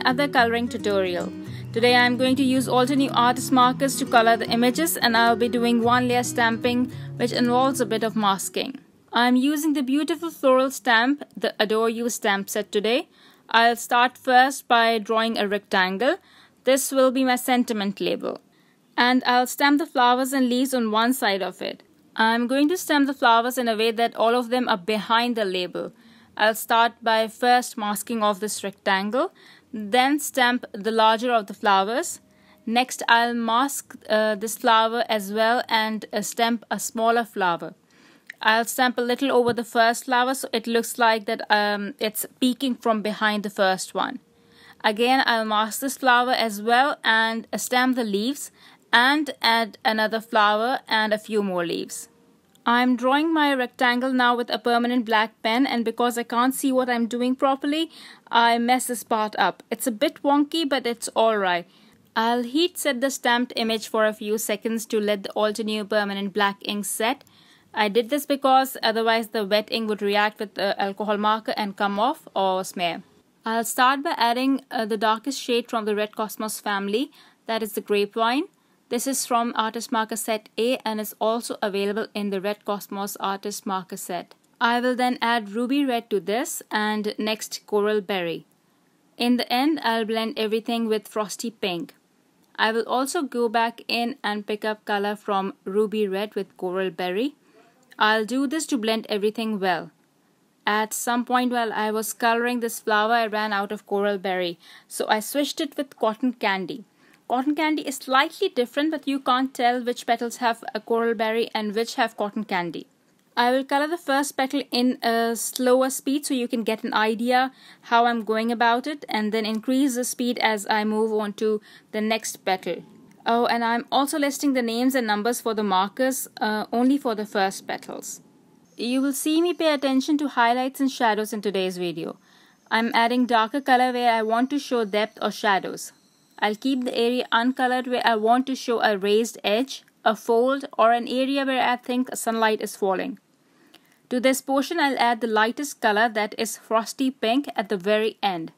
another coloring tutorial. Today I am going to use Altenew Artist Markers to color the images, and I'll be doing one layer stamping which involves a bit of masking. I'm using the beautiful floral stamp, the Adore You stamp set today. I'll start first by drawing a rectangle. This will be my sentiment label. And I'll stamp the flowers and leaves on one side of it. I'm going to stamp the flowers in a way that all of them are behind the label. I'll start by first masking off this rectangle, then stamp the larger of the flowers. Next I'll mask this flower as well and stamp a smaller flower. I'll stamp a little over the first flower so it looks like that it's peeking from behind the first one. Again I'll mask this flower as well and stamp the leaves and add another flower and a few more leaves. I'm drawing my rectangle now with a permanent black pen, and because I can't see what I'm doing properly, I mess this part up. It's a bit wonky, but it's alright. I'll heat set the stamped image for a few seconds to let the Altenew permanent black ink set. I did this because otherwise the wet ink would react with the alcohol marker and come off or smear. I'll start by adding the darkest shade from the Red Cosmos family, that is the Grapevine. This is from Artist Marker Set A and is also available in the Red Cosmos Artist Marker Set. I will then add Ruby Red to this and next Coral Berry. In the end, I'll blend everything with Frosty Pink. I will also go back in and pick up color from Ruby Red with Coral Berry. I'll do this to blend everything well. At some point while I was coloring this flower, I ran out of Coral Berry, so I switched it with Cotton Candy. Cotton candy is slightly different, but you can't tell which petals have a coral berry and which have cotton candy. I will color the first petal in a slower speed so you can get an idea how I'm going about it, and then increase the speed as I move on to the next petal. Oh, and I'm also listing the names and numbers for the markers only for the first petals. You will see me pay attention to highlights and shadows in today's video. I'm adding darker color where I want to show depth or shadows. I'll keep the area uncolored where I want to show a raised edge, a fold, or an area where I think sunlight is falling. To this portion, I'll add the lightest color, that is Frosty Pink, at the very end.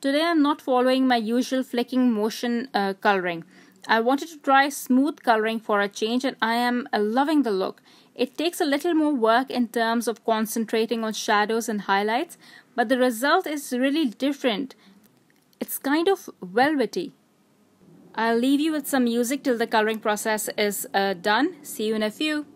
Today I'm not following my usual flicking motion coloring. I wanted to try smooth coloring for a change, and I am loving the look. It takes a little more work in terms of concentrating on shadows and highlights, but the result is really different. It's kind of velvety. I'll leave you with some music till the coloring process is done. See you in a few.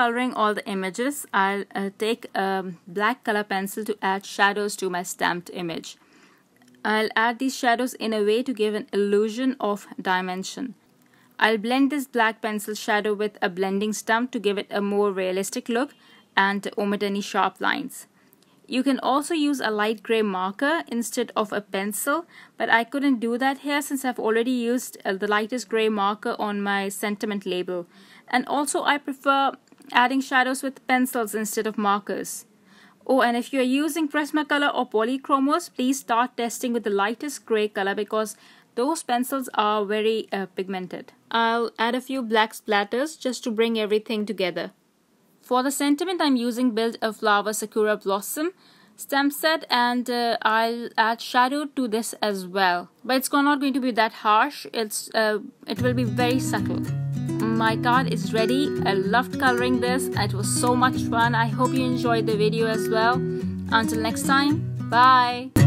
coloring all the images, I'll take a black color pencil to add shadows to my stamped image. I'll add these shadows in a way to give an illusion of dimension. I'll blend this black pencil shadow with a blending stump to give it a more realistic look and omit any sharp lines. You can also use a light gray marker instead of a pencil, but I couldn't do that here since I've already used the lightest gray marker on my sentiment label. And also I prefer adding shadows with pencils instead of markers. Oh, and if you're using Prismacolor or polychromos, please start testing with the lightest gray color because those pencils are very pigmented. I'll add a few black splatters just to bring everything together. For the sentiment, I'm using Build a Flower Sakura Blossom stamp set, and I'll add shadow to this as well. But it's not going to be that harsh. It will be very subtle. My card is ready. I loved coloring this. It was so much fun. I hope you enjoyed the video as well. Until next time, bye.